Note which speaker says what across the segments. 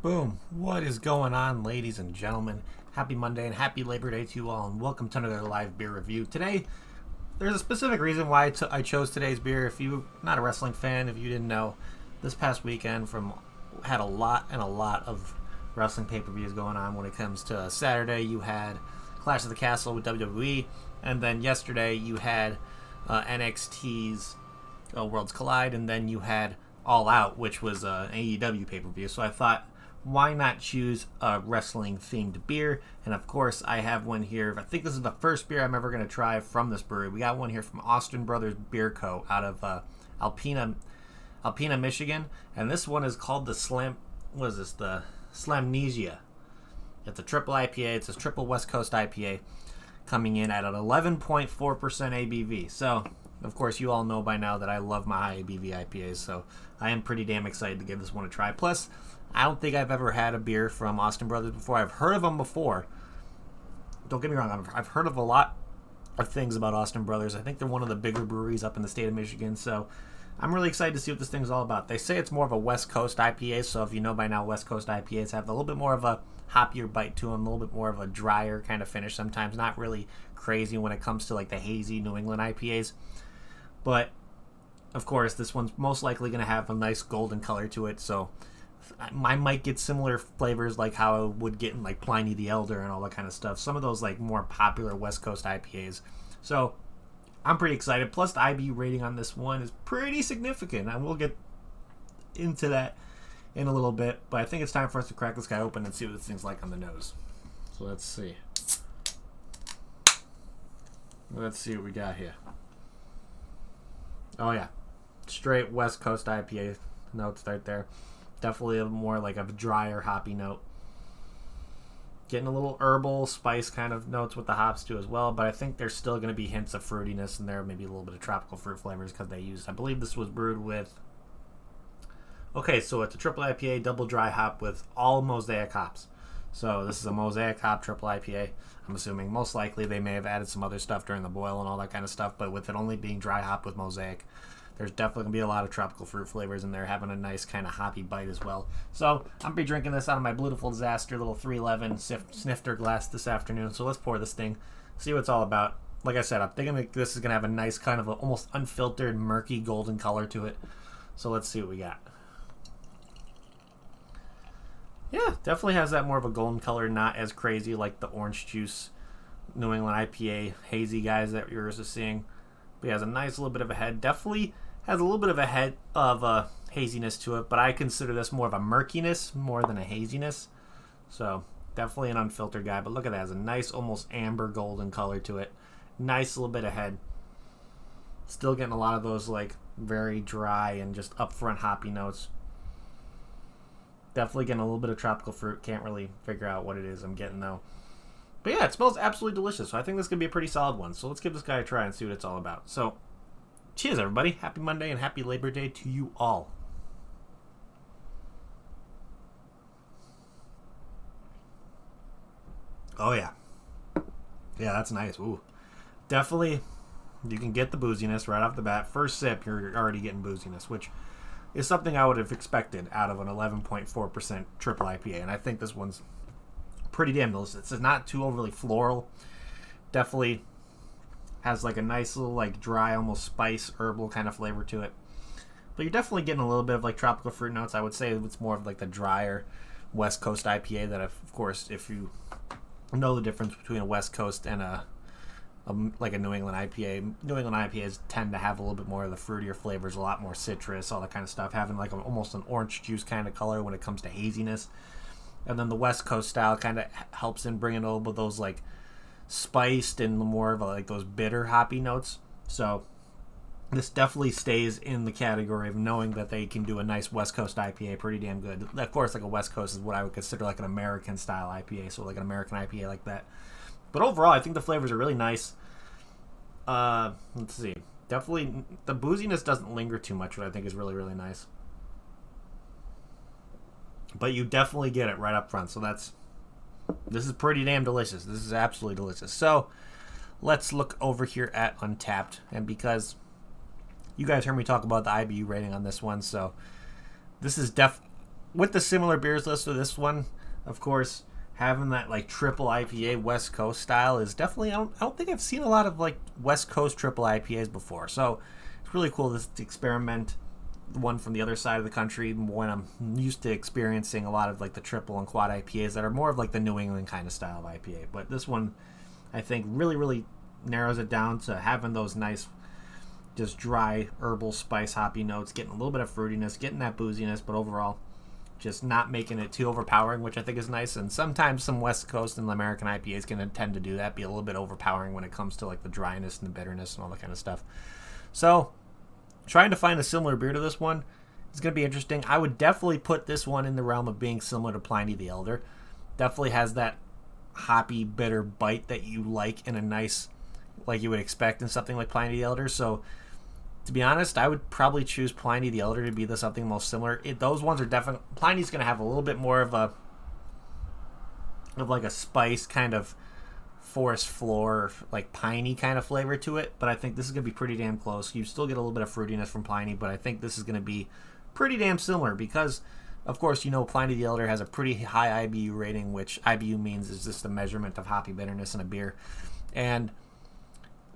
Speaker 1: Boom. What is going on, ladies and gentlemen? Happy Monday and happy Labor Day to you all, and welcome to another live beer review. Today, there's a specific reason why I chose today's beer. If you're not a wrestling fan, if you didn't know, this past weekend had a lot of wrestling pay-per-views going on. When it comes to Saturday, you had Clash of the Castle with WWE, and then yesterday you had NXT's Worlds Collide, and then you had All Out, which was an AEW pay-per-view. So I thought, why not choose a wrestling themed beer? And of course, I have one here. I think this is the first beer I'm ever going to try from this brewery. We got one here from Austin Brothers Beer Co. out of Alpena, Michigan, and this one is called the The Slamnesia. It's a triple IPA. It's a triple West Coast IPA, coming in at an 11.4% ABV. So, of course, you all know by now that I love my high ABV IPAs, so I am pretty damn excited to give this one a try. Plus, I don't think I've ever had a beer from Austin Brothers before. I've heard of them before. Don't get me wrong, I've heard of a lot of things about Austin Brothers. I think they're one of the bigger breweries up in the state of Michigan, so I'm really excited to see what this thing's all about. They say it's more of a West Coast IPA, so if you know by now, West Coast IPAs have a little bit more of a hoppier bite to them, a little bit more of a drier kind of finish sometimes. Not really crazy when it comes to like the hazy New England IPAs. But, of course, this one's most likely going to have a nice golden color to it, so I might get similar flavors like how I would get in like Pliny the Elder and all that kind of stuff. Some of those like more popular West Coast IPAs. So I'm pretty excited. Plus the IBU rating on this one is pretty significant. And we'll get into that in a little bit. But I think it's time for us to crack this guy open and see what this thing's like on the nose. So let's see. Let's see what we got here. Oh yeah. Straight West Coast IPA notes right there. Definitely more like a drier, hoppy note. Getting a little herbal, spice kind of notes with the hops too as well, but I think there's still going to be hints of fruitiness in there, maybe a little bit of tropical fruit flavors because they used, I believe this was brewed with, okay, so it's a triple IPA, double dry hop with all mosaic hops. So this is a mosaic hop triple IPA. I'm assuming most likely they may have added some other stuff during the boil and all that kind of stuff, but with it only being dry hop with mosaic, there's definitely going to be a lot of tropical fruit flavors in there, having a nice kind of hoppy bite as well. So I'm going to be drinking this out of my Beautiful Disaster little 311 snifter glass this afternoon. So let's pour this thing, see what it's all about. Like I said, I'm thinking this is going to have a nice kind of a, almost unfiltered, murky golden color to it. So let's see what we got. Yeah, definitely has that more of a golden color, not as crazy like the orange juice New England IPA hazy guys that you're used to seeing. But he has a nice little bit of a head. Definitely has a little bit of a head of haziness to it, but I consider this more of a murkiness more than a haziness. So definitely an unfiltered guy, but look at that. It has a nice almost amber golden color to it. Nice little bit of head. Still getting a lot of those like very dry and just upfront hoppy notes. Definitely getting a little bit of tropical fruit. Can't really figure out what it is I'm getting though. But yeah, it smells absolutely delicious. So I think this is going to be a pretty solid one. So let's give this guy a try and see what it's all about. So cheers, everybody. Happy Monday and happy Labor Day to you all. Oh, yeah. Yeah, that's nice. Ooh. Definitely, you can get the booziness right off the bat. First sip, you're already getting booziness, which is something I would have expected out of an 11.4% triple IPA. And I think this one's pretty damn delicious. It's not too overly floral. Definitely has like a nice little like dry, almost spice, herbal kind of flavor to it. But you're definitely getting a little bit of like tropical fruit notes. I would say it's more of like the drier West Coast IPA that, of course, if you know the difference between a West Coast and like a New England IPA. New England IPAs tend to have a little bit more of the fruitier flavors, a lot more citrus, all that kind of stuff, having like almost an orange juice kind of color when it comes to haziness. And then the West Coast style kind of helps in bringing over those like spiced and more of like those bitter hoppy notes. So this definitely stays in the category of knowing that they can do a nice West Coast IPA pretty damn good. Of course, like a West Coast is what I would consider like an American style IPA, so like an American IPA like that. But overall, I think the flavors are really nice. Let's see. Definitely, the booziness doesn't linger too much, which I think is really, really nice. But you definitely get it right up front. So this is pretty damn delicious. This is absolutely delicious. So let's look over here at Untapped. And because you guys heard me talk about the IBU rating on this one, so this is with the similar beers list to this one, of course, having that like triple IPA West Coast style is definitely. I don't think I've seen a lot of like West Coast triple IPAs before, so it's really cool to experiment one from the other side of the country when I'm used to experiencing a lot of like the triple and quad IPAs that are more of like the New England kind of style of IPA. But this one, I think, really narrows it down to having those nice, just dry herbal spice hoppy notes, getting a little bit of fruitiness, getting that booziness, but overall just not making it too overpowering, which I think is nice. And sometimes some West Coast and American IPAs can tend to do that, be a little bit overpowering when it comes to like the dryness and the bitterness and all that kind of stuff. So trying to find a similar beer to this one is going to be interesting. I would definitely put this one in the realm of being similar to Pliny the Elder. Definitely has that hoppy, bitter bite that you like in a nice, like you would expect in something like Pliny the Elder. So to be honest, I would probably choose Pliny the Elder to be the something most similar. Those ones are definitely... Pliny's going to have a little bit more of like a spice kind of forest floor, like piney kind of flavor to it, but I think this is going to be pretty damn close. You still get a little bit of fruitiness from Pliny, but I think this is going to be pretty damn similar because, of course, you know Pliny the Elder has a pretty high IBU rating, which IBU means is just a measurement of hoppy bitterness in a beer. And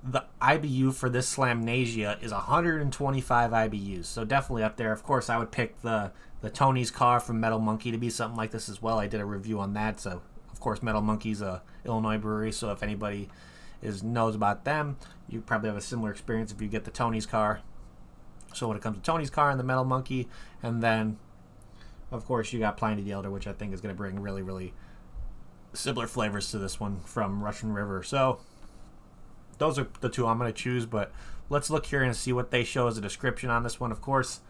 Speaker 1: the IBU for this Slamnesia is 125 IBUs, so definitely up there. Of course, I would pick the Tony's Car from Metal Monkey to be something like this as well. I did a review on that, so of course Metal Monkey's a Illinois brewery, so if anybody knows about them, you probably have a similar experience if you get the Tony's Car. So when it comes to Tony's Car and the Metal Monkey, and then of course you got Pliny the Elder, which I think is going to bring really similar flavors to this one from Russian River. So those are the two I'm going to choose, but let's look here and see what they show as a description on this one. Of course,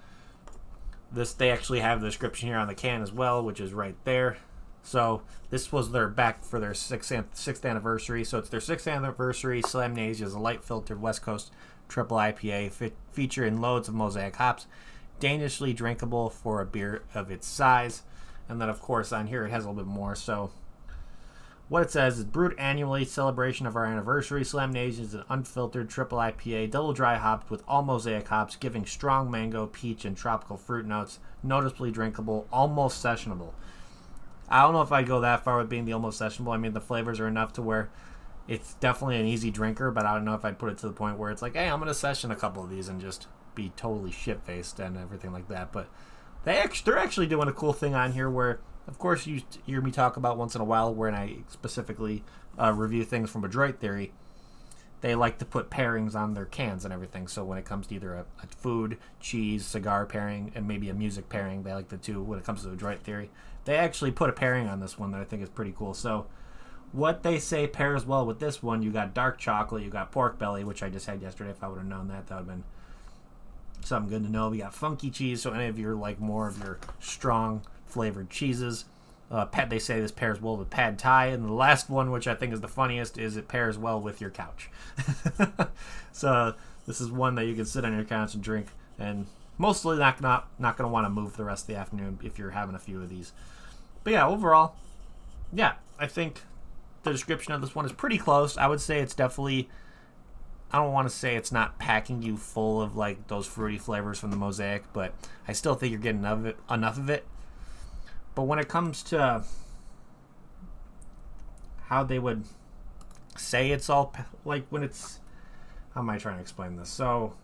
Speaker 1: they actually have the description here on the can as well, which is right there. So this was their back for their sixth anniversary. So it's their 6th anniversary. Slamnesia is a light filtered West Coast triple IPA featuring loads of mosaic hops, dangerously drinkable for a beer of its size. And then of course on here it has a little bit more. So what it says is brewed annually, celebration of our anniversary. Slamnesia is an unfiltered triple IPA, double dry hopped with all mosaic hops, giving strong mango, peach, and tropical fruit notes, noticeably drinkable, almost sessionable. I don't know if I'd go that far with being the almost sessionable. I mean, the flavors are enough to where it's definitely an easy drinker, but I don't know if I'd put it to the point where it's like, hey, I'm going to session a couple of these and just be totally shit-faced and everything like that. But they're actually doing a cool thing on here where, of course, you hear me talk about once in a while when I specifically review things from Adroit Theory. They like to put pairings on their cans and everything. So when it comes to either a food, cheese, cigar pairing, and maybe a music pairing, they like the two when it comes to Adroit Theory. They actually put a pairing on this one that I think is pretty cool. So what they say pairs well with this one, you got dark chocolate, you got pork belly, which I just had yesterday. If I would have known that, that would have been something good to know. We got funky cheese, so any of you like more of your strong flavored cheeses. They say this pairs well with pad thai, and the last one, which I think is the funniest, is it pairs well with your couch. So this is one that you can sit on your couch and drink, and mostly not going to want to move for the rest of the afternoon if you're having a few of these. But yeah, overall, yeah, I think the description of this one is pretty close. I would say it's definitely, I don't want to say it's not packing you full of like those fruity flavors from the mosaic, but I still think you're getting enough of it. But when it comes to how they would say it's all, like when it's, how am I trying to explain this? So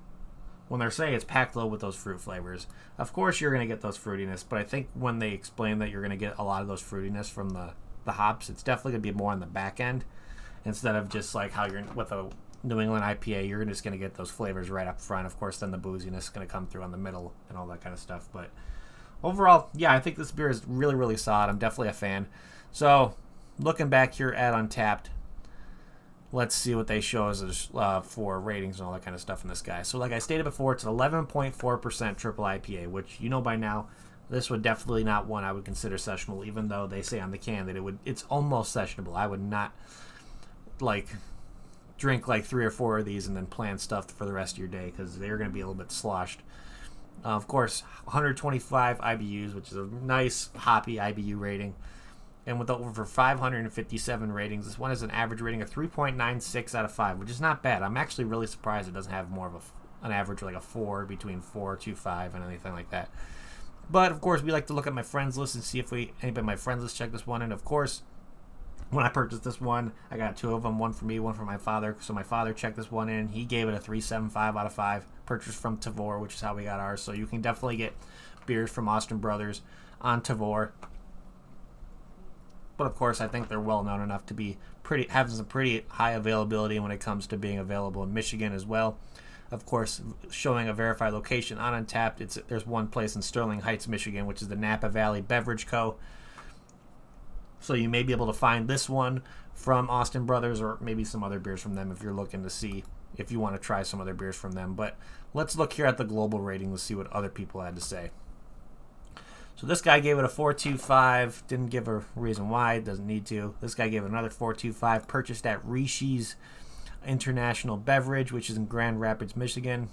Speaker 1: when they're saying it's packed low with those fruit flavors, of course you're going to get those fruitiness, but I think when they explain that you're going to get a lot of those fruitiness from the hops, it's definitely going to be more on the back end instead of just like how you're with a New England IPA, you're just going to get those flavors right up front. Of course, then the booziness is going to come through on the middle and all that kind of stuff. But overall, yeah, I think this beer is really solid. I'm definitely a fan. So looking back here at Untapped, let's see what they show us for ratings and all that kind of stuff in this guy. So like I stated before, it's an 11.4% triple IPA, which you know by now, this would definitely not one I would consider sessionable, even though they say on the can that it's almost sessionable. I would not like drink like 3 or 4 of these and then plan stuff for the rest of your day because they're going to be a little bit sloshed. Of course, 125 IBUs, which is a nice hoppy IBU rating. And with over 557 ratings, this one has an average rating of 3.96 out of 5, which is not bad. I'm actually really surprised it doesn't have more of an average like a 4, between 4.25 and anything like that. But of course, we like to look at my friends list and see if anybody on my friends list check this one. And of course, when I purchased this one, I got two of them, one for me, one for my father. So my father checked this one in. He gave it a 3.75 out of 5. Purchased from Tavour, which is how we got ours. So you can definitely get beers from Austin Brothers on Tavour. But of course, I think they're well known enough to be having some pretty high availability when it comes to being available in Michigan as well. Of course, showing a verified location on Untappd. There's one place in Sterling Heights, Michigan, which is the Napa Valley Beverage Co. So you may be able to find this one from Austin Brothers, or maybe some other beers from them if you're looking to see if you want to try some other beers from them. But let's look here at the global rating. Let's see what other people had to say. So this guy gave it a 4.25. Didn't give a reason why. Doesn't need to. This guy gave it another 4.25. Purchased at Rishi's International Beverage, which is in Grand Rapids, Michigan.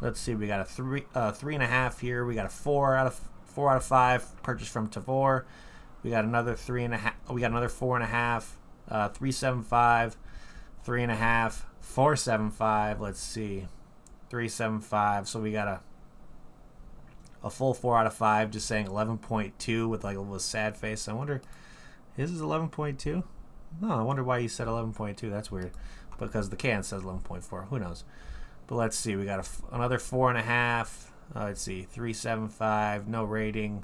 Speaker 1: Let's see. We got a 3.5 here. We got a 4 out of 5. Purchased from Tavour. We got another 3.5. We got another 4.5. 3.75. 3.5. 4.75. Let's see. 3.75. So we got a full 4 out of 5, just saying 11.2 with like a little sad face. I wonder, is this 11.2? No, I wonder why you said 11.2. That's weird. Because the can says 11.4. Who knows? But let's see. We got another 4.5. Let's see. 3.75. No rating.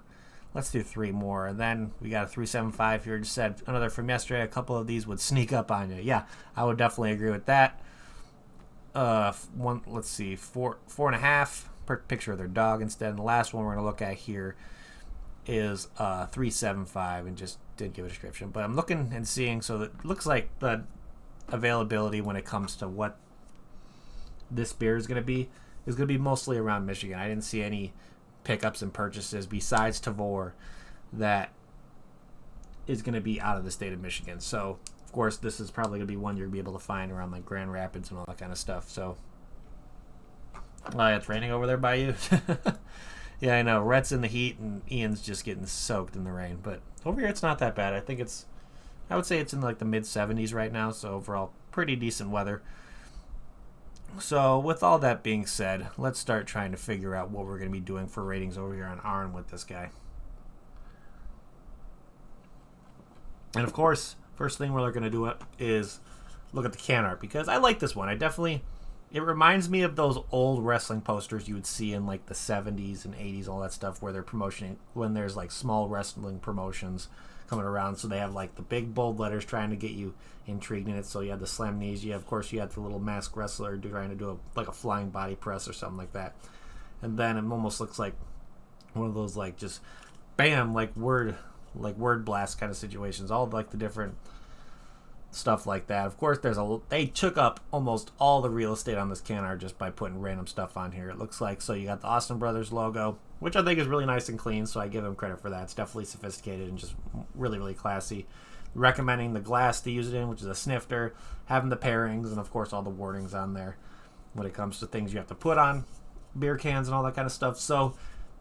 Speaker 1: Let's do 3 more. And then we got a 3.75 here. Just said another from yesterday. A couple of these would sneak up on you. Yeah, I would definitely agree with that. Let's see. 4.5. Picture of their dog instead. And the last one we're going to look at here is 3.75, and just did give a description. But I'm looking and seeing, so it looks like the availability when it comes to what this beer is going to be mostly around Michigan. I didn't see any pickups and purchases besides Tavour that is going to be out of the state of Michigan. So of course this is probably going to be one you'll be able to find around like Grand Rapids and all that kind of stuff. So it's raining over there by you. Yeah, I know. Rhett's in the heat and Ian's just getting soaked in the rain. But over here, it's not that bad. I would say it's in like the mid-70s right now. So overall, pretty decent weather. So with all that being said, let's start trying to figure out what we're going to be doing for ratings over here on Arn with this guy. And of course, first thing we're going to do is look at the can art, because I like this one. It reminds me of those old wrestling posters you would see in like the 70s and 80s, all that stuff, where they're promoting when there's like small wrestling promotions coming around. So they have like the big bold letters trying to get you intrigued in it. So you have the Slamnesia, of course you have the little masked wrestler trying to do a flying body press or something like that. And then it almost looks like one of those like just bam, like word blast kind of situations. All like the different stuff like that. Of course, they took up almost all the real estate on this can art just by putting random stuff on here. It looks like, so you got the Austin Brothers logo, which I think is really nice and clean, so I give them credit for that. It's definitely sophisticated and just really, really classy. Recommending the glass to use it in, which is a snifter, having the pairings, and of course all the warnings on there when it comes to things you have to put on beer cans and all that kind of stuff. So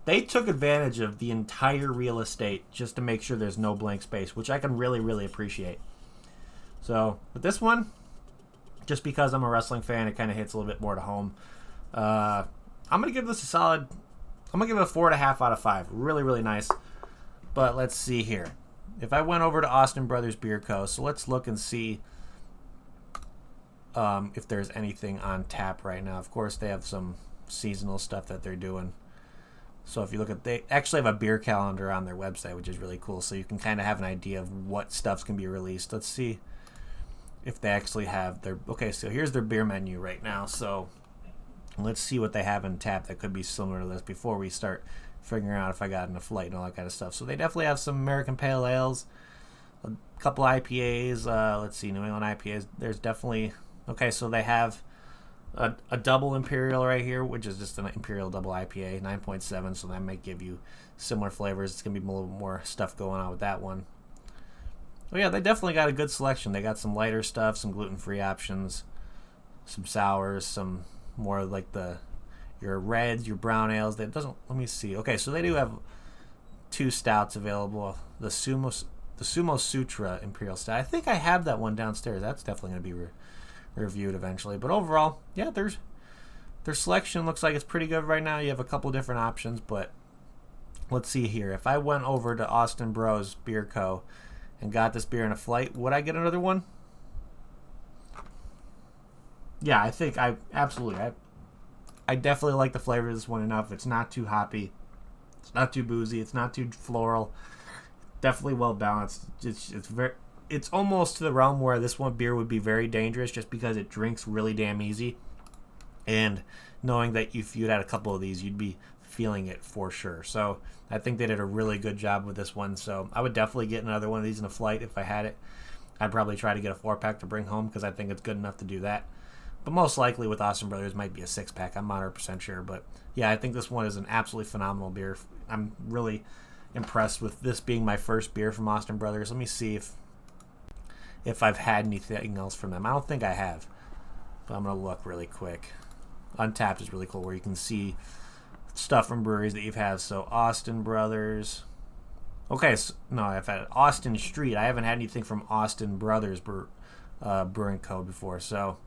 Speaker 1: they took advantage of the entire real estate just to make sure there's no blank space, which I can really, really appreciate. So with this one, just because I'm a wrestling fan, it kind of hits a little bit more to home. I'm going to give this I'm going to give it a 4.5 out of 5. Really, really nice. But let's see here. If I went over to Austin Brothers Beer Co., so let's look and see if there's anything on tap right now. Of course, they have some seasonal stuff that they're doing. So if you look they actually have a beer calendar on their website, which is really cool. So you can kind of have an idea of what stuff's going to be released. Let's see if they actually have okay, so here's their beer menu right now. So let's see what they have in tap that could be similar to this before we start figuring out if I got enough light and all that kind of stuff. So they definitely have some American Pale Ales, a couple IPAs. Let's see, New England IPAs. There's definitely, okay, so they have a double Imperial right here, which is just an Imperial Double IPA, 9.7, so that might give you similar flavors. It's going to be a little more stuff going on with that one. Oh yeah, they definitely got a good selection. They got some lighter stuff, some gluten-free options, some sours, some more like your reds, your brown ales. Let me see. Okay, so they do have 2 stouts available. The Sumo Sutra Imperial Stout. I think I have that one downstairs. That's definitely going to be reviewed eventually. But overall, yeah, there's Their selection looks like it's pretty good right now. You have a couple different options, but let's see here. If I went over to Austin Bros Beer Co. and got this beer in a flight, would I get another one? Yeah, I think absolutely. I definitely like the flavor of this one enough. It's not too hoppy. It's not too boozy. It's not too floral. Definitely well balanced. It's almost to the realm where this one beer would be very dangerous just because it drinks really damn easy. And knowing that if you'd had a couple of these, you'd be feeling it for sure. So I think they did a really good job with this one. So I would definitely get another one of these in a flight if I had it. I'd probably try to get a 4-pack to bring home because I think it's good enough to do that. But most likely with Austin Brothers might be a 6-pack. I'm not 100% sure. But yeah, I think this one is an absolutely phenomenal beer. I'm really impressed with this being my first beer from Austin Brothers. Let me see if I've had anything else from them. I don't think I have. But I'm going to look really quick. Untapped is really cool where you can see stuff from breweries that you've had. So Austin Brothers. Okay, so, no, I've had Austin Street. I haven't had anything from Austin Brothers Brewing Co. before. So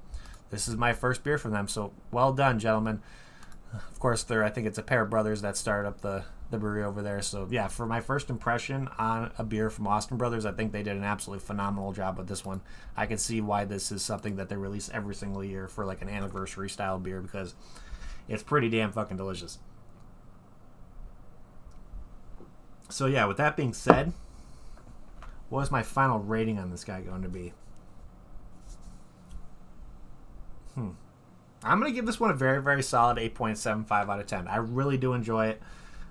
Speaker 1: this is my first beer from them, so well done, gentlemen. Of course, I think it's a pair of brothers that started up the brewery over there. So, yeah, for my first impression on a beer from Austin Brothers, I think they did an absolutely phenomenal job with this one. I can see why this is something that they release every single year for like an anniversary-style beer because it's pretty damn fucking delicious. So, yeah, with that being said, what is my final rating on this guy going to be? I'm going to give this one a very, very solid 8.75 out of 10. I really do enjoy it.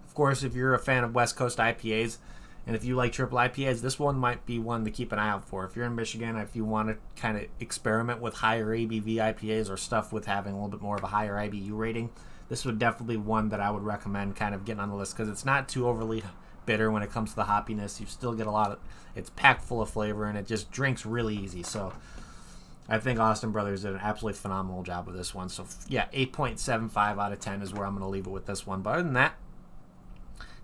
Speaker 1: Of course, if you're a fan of West Coast IPAs, and if you like triple IPAs, this one might be one to keep an eye out for. If you're in Michigan, if you want to kind of experiment with higher ABV IPAs or stuff with having a little bit more of a higher IBU rating, this would definitely be one that I would recommend kind of getting on the list because it's not too overly bitter when it comes to the hoppiness. You still get a lot of, it's packed full of flavor, and it just drinks really easy. So I think Austin Brothers did an absolutely phenomenal job with this one. So, yeah, 8.75 out of 10 is where I'm going to leave it with this one. But other than that,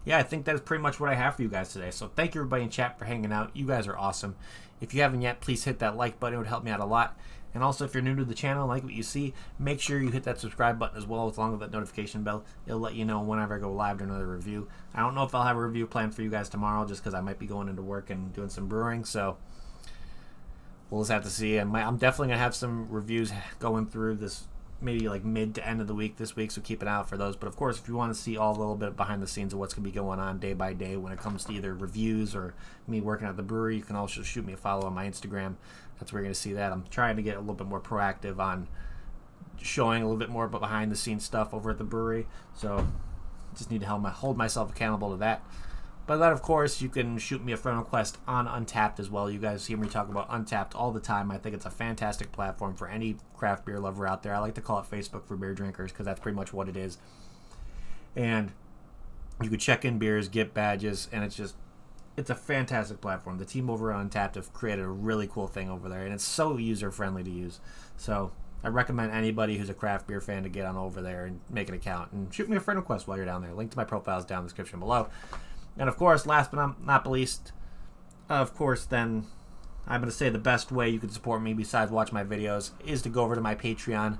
Speaker 1: yeah, I think that is pretty much what I have for you guys today. So thank you, everybody in chat, for hanging out. You guys are awesome. If you haven't yet, please hit that like button. It would help me out a lot. And also, if you're new to the channel and like what you see, make sure you hit that subscribe button as well, along with that notification bell. It'll let you know whenever I go live to another review. I don't know if I'll have a review planned for you guys tomorrow just because I might be going into work and doing some brewing. So we'll just have to see. I'm definitely going to have some reviews going through this, maybe like mid to end of the week this week, so keep an eye out for those. But of course, if you want to see all a little bit behind the scenes of what's going to be going on day by day when it comes to either reviews or me working at the brewery, you can also shoot me a follow on my Instagram. That's where you're going to see that. I'm trying to get a little bit more proactive on showing a little bit more behind the scenes stuff over at the brewery. So just need to hold myself accountable to that. But then, of course, you can shoot me a friend request on Untapped as well. You guys hear me talk about Untapped all the time. I think it's a fantastic platform for any craft beer lover out there. I like to call it Facebook for beer drinkers because that's pretty much what it is. And you can check in beers, get badges, and it's a fantastic platform. The team over on Untapped have created a really cool thing over there, and it's so user-friendly to use. So I recommend anybody who's a craft beer fan to get on over there and make an account. And shoot me a friend request while you're down there. Link to my profile is down in the description below. And of course, last but not least, then I'm going to say the best way you can support me besides watch my videos is to go over to my Patreon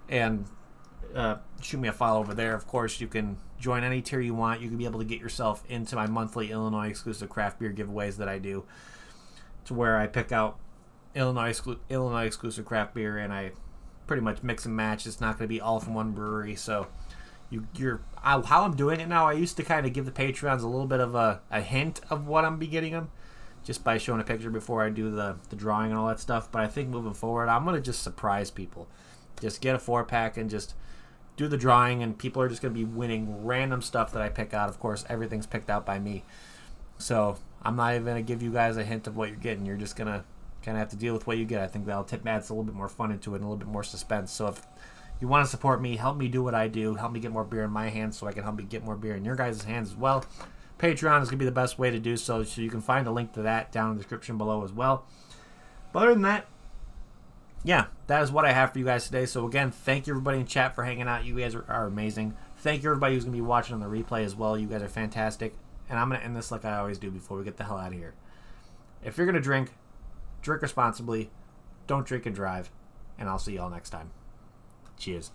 Speaker 1: and shoot me a follow over there. Of course, you can join any tier you want. You can be able to get yourself into my monthly Illinois exclusive craft beer giveaways that I do, to where I pick out Illinois exclusive craft beer and I pretty much mix and match. It's not going to be all from one brewery, so how I'm doing it now, I used to kind of give the Patreons a little bit of a hint of what I'm be getting them just by showing a picture before I do the drawing and all that stuff. But I think moving forward, I'm going to just surprise people. Just get a 4-pack and just do the drawing, and people are just going to be winning random stuff that I pick out. Of course, everything's picked out by me. So I'm not even going to give you guys a hint of what you're getting. You're just going to kind of have to deal with what you get. I think that'll adds a little bit more fun into it and a little bit more suspense. So if you want to support me, help me do what I do, help me get more beer in my hands so I can help me get more beer in your guys' hands as well, Patreon is going to be the best way to do so, so you can find a link to that down in the description below as well. But other than that, yeah, that is what I have for you guys today. So again, thank you everybody in chat for hanging out. You guys are amazing. Thank you everybody who's going to be watching on the replay as well. You guys are fantastic. And I'm going to end this like I always do before we get the hell out of here. If you're going to drink responsibly. Don't drink and drive. And I'll see you all next time. Cheers.